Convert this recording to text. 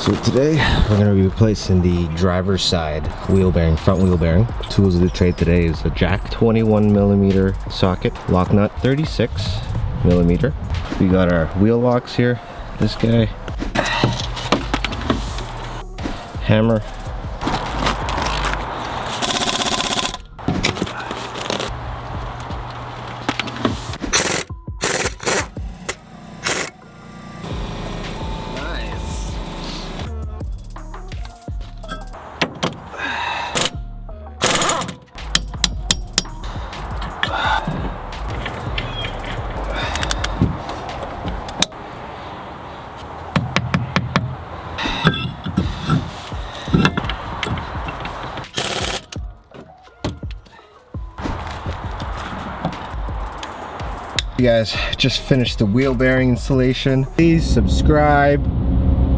So today we're going to be replacing the driver's side wheel bearing, front wheel bearing. Tools of the trade today is a jack 21mm socket, Locknut 36mm. We got our wheel locks here, this guy, hammer, You guys just finished the wheel bearing installation. Please subscribe,